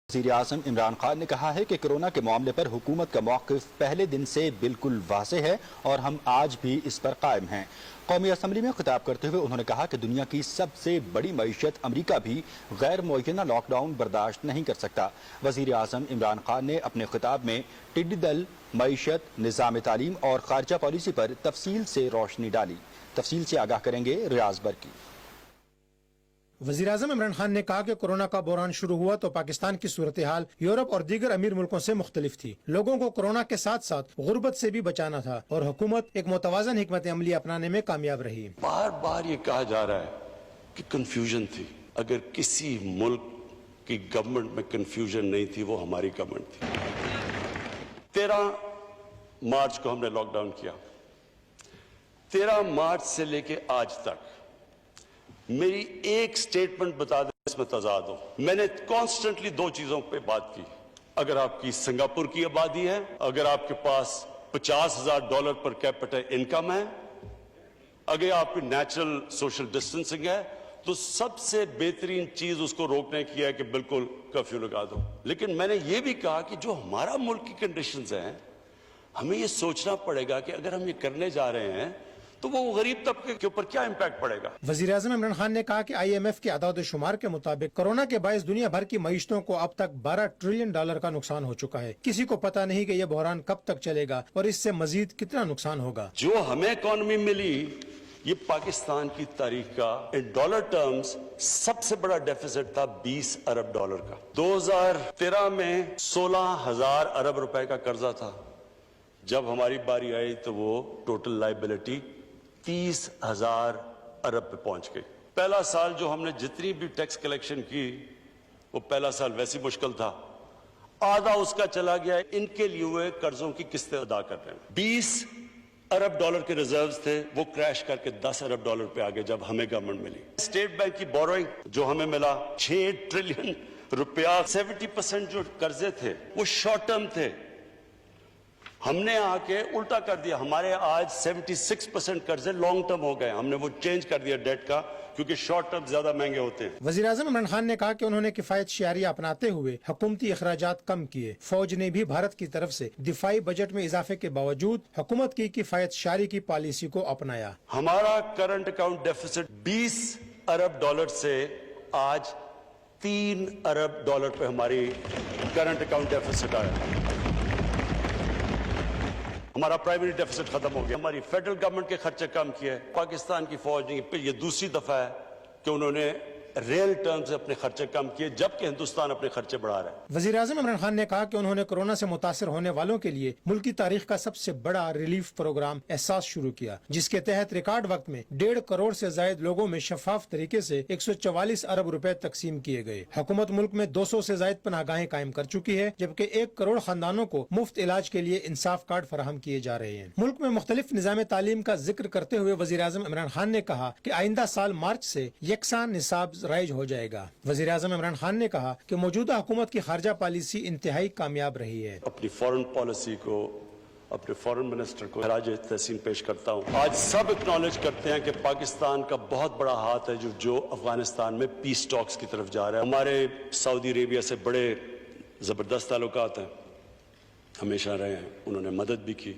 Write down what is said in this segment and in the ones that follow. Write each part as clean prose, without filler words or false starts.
وزیر اعظم عمران خان نے کہا ہے کہ کورونا کے معاملے پر حکومت کا موقف پہلے دن سے بالکل واضح ہے اور ہم آج بھی اس پر قائم ہیں۔ قومی اسمبلی میں خطاب کرتے ہوئے انہوں نے کہا کہ دنیا کی سب سے بڑی معیشت امریکہ بھی غیر معینہ لاک ڈاؤن برداشت نہیں کر سکتا۔ وزیر اعظم عمران خان نے اپنے خطاب میں ٹڈی دل، معیشت، نظام تعلیم اور خارجہ پالیسی پر تفصیل سے روشنی ڈالی۔ تفصیل سے آگاہ کریں گے ریاض برکی۔ وزیر اعظم عمران خان نے کہا کہ کورونا کا بحران شروع ہوا تو پاکستان کی صورتحال یورپ اور دیگر امیر ملکوں سے مختلف تھی۔ لوگوں کو کورونا کے ساتھ ساتھ غربت سے بھی بچانا تھا اور حکومت ایک متوازن حکمت عملی اپنانے میں کامیاب رہی۔ بار بار یہ کہا جا رہا ہے کہ کنفیوژن تھی۔ اگر کسی ملک کی گورنمنٹ میں کنفیوژن نہیں تھی وہ ہماری گورنمنٹ تھی۔ 13 مارچ کو ہم نے لاک ڈاؤن کیا۔ 13 مارچ سے لے کے آج تک میری ایک سٹیٹمنٹ بتا دیں اس میں تضاد ہو۔ میں نے کانسٹنٹلی 2 چیزوں پہ بات کی۔ اگر آپ کی سنگاپور کی آبادی ہے، اگر آپ کے پاس $50,000 پر کیپٹا انکم ہے، اگر آپ کی نیچرل سوشل ڈسٹنسنگ ہے، تو سب سے بہترین چیز اس کو روکنے کی ہے کہ بالکل کرفیو لگا دو۔ لیکن میں نے یہ بھی کہا کہ جو ہمارا ملک کی کنڈیشنز ہیں، ہمیں یہ سوچنا پڑے گا کہ اگر ہم یہ کرنے جا رہے ہیں تو وہ غریب طبقے کے اوپر کیا امپیکٹ پڑے گا۔ وزیر اعظم عمران خان نے کہا کہ IMF کے اعداد و شمار کے مطابق کورونا کے باعث دنیا بھر کی معیشتوں کو اب تک $12 ٹریلین کا نقصان ہو چکا ہے۔ کسی کو پتہ نہیں کہ یہ بحران کب تک چلے گا اور اس سے مزید کتنا نقصان ہوگا۔ جو ہمیں اکانومی ملی، یہ پاکستان کی تاریخ کا ان ڈالر ٹرمز سب سے بڑا ڈیفیسٹ تھا $20 ارب کا۔ 2013 میں 16,000 ارب روپے کا قرضہ تھا۔ جب ہماری باری آئی تو وہ ٹوٹل لائبلٹی 30,000 ارب پہ پہنچ گئی۔ پہلا سال جو ہم نے جتنی بھی ٹیکس کلیکشن کی، وہ پہلا سال ویسی مشکل تھا، آدھا اس کا چلا گیا ان کے لیے ہوئے قرضوں کی قسطیں ادا کر رہے ہیں۔ $20 ارب کے ریزروز تھے، وہ کریش کر کے $10 ارب پہ آگے جب ہمیں گورنمنٹ ملی۔ اسٹیٹ بینک کی بوروئنگ جو ہمیں ملا $6 ٹریلین، 70% جو قرضے تھے وہ شارٹ ٹرم تھے، ہم نے آ کے الٹا کر دیا۔ ہمارے آج 76% قرضے لانگ ٹرم ہو گئے۔ ہم نے وہ چینج کر دیا ڈیٹ کا، کیونکہ شارٹ ٹرم زیادہ مہنگے ہوتے ہیں۔ وزیر اعظم عمران خان نے کہا کہ انہوں نے کفایت شعاری اپناتے ہوئے حکومتی اخراجات کم کیے۔ فوج نے بھی بھارت کی طرف سے دفاعی بجٹ میں اضافے کے باوجود حکومت کی کفایت شعاری کی پالیسی کو اپنایا۔ ہمارا کرنٹ اکاؤنٹ ڈیفیسٹ $20 ارب سے آج $3 ارب پہ ہماری کرنٹ اکاؤنٹ ڈیفیسٹ آیا۔ ہمارا پرائمری ڈیفیسٹ ختم ہو گیا۔ ہماری فیڈرل گورنمنٹ کے خرچے کم کیے۔ پاکستان کی فوج نے یہ دوسری دفعہ ہے کہ انہوں نے ریل ٹرم سے اپنے خرچے کم کیے، جبکہ ہندوستان اپنے خرچے بڑھا رہا ہے۔ وزیر اعظم عمران خان نے کہا کہ انہوں نے کورونا سے متاثر ہونے والوں کے لیے ملک کی تاریخ کا سب سے بڑا ریلیف پروگرام احساس شروع کیا، جس کے تحت ریکارڈ وقت میں 1.5 کروڑ سے زائد لوگوں میں شفاف طریقے سے 144 ارب روپے تقسیم کیے گئے۔ حکومت ملک میں 200 سے زائد پناہ گاہیں قائم کر چکی ہے، جبکہ 1 کروڑ خاندانوں کو مفت علاج کے لیے انصاف کارڈ فراہم کیے جا رہے ہیں۔ ملک میں مختلف نظام تعلیم کا ذکر کرتے ہوئے وزیر اعظم عمران خان نے کہا کہ آئندہ سال مارچ سے یکساں نصاب رائج ہو جائے گا۔ وزیر اعظم عمران خان نے کہا کہ موجودہ حکومت کی خارجہ پالیسی انتہائی کامیاب رہی ہے۔ اپنی فورن پالیسی کو، اپنے فورن منسٹر کو خراج تحسین پیش کرتا ہوں۔ آج سب اکنالج کرتے ہیں کہ پاکستان کا بہت بڑا ہاتھ ہے جو افغانستان میں پیس ٹاکس کی طرف جا رہا ہے۔ ہمارے سعودی عربیہ سے بڑے زبردست تعلقات ہیں، ہمیشہ رہے ہیں، انہوں نے مدد بھی کی۔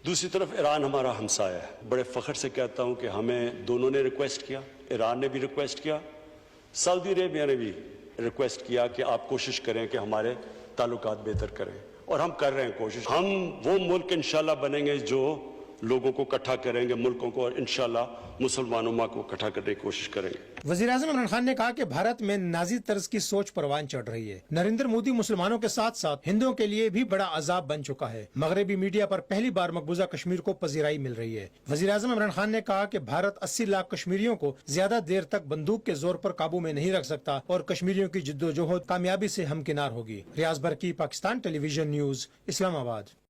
دوسری طرف ایران ہمارا ہمسایہ ہے۔ بڑے فخر سے کہتا ہوں کہ ہمیں دونوں نے ریکویسٹ کیا، ایران نے بھی ریکویسٹ کیا، سعودی عربیہ نے بھی ریکویسٹ کیا کہ آپ کوشش کریں کہ ہمارے تعلقات بہتر کریں، اور ہم کر رہے ہیں کوشش۔ ہم وہ ملک انشاءاللہ بنیں گے جو لوگوں کو اکٹھا کریں گے، ملکوں کو، اور انشاءاللہ مسلمانوں کو اکٹھا کرنے کی کوشش کریں گے۔ وزیر اعظم عمران خان نے کہا کہ بھارت میں نازی طرز کی سوچ پروان چڑھ رہی ہے۔ نریندر مودی مسلمانوں کے ساتھ ساتھ ہندوؤں کے لیے بھی بڑا عذاب بن چکا ہے۔ مغربی میڈیا پر پہلی بار مقبوضہ کشمیر کو پذیرائی مل رہی ہے۔ وزیر اعظم عمران خان نے کہا کہ بھارت 80 لاکھ کشمیریوں کو زیادہ دیر تک بندوق کے زور پر قابو میں نہیں رکھ سکتا اور کشمیریوں کی جدوجہد کامیابی سے ہمکنار ہوگی۔ ریاض برکی، پاکستان ٹیلی ویژن نیوز، اسلام آباد۔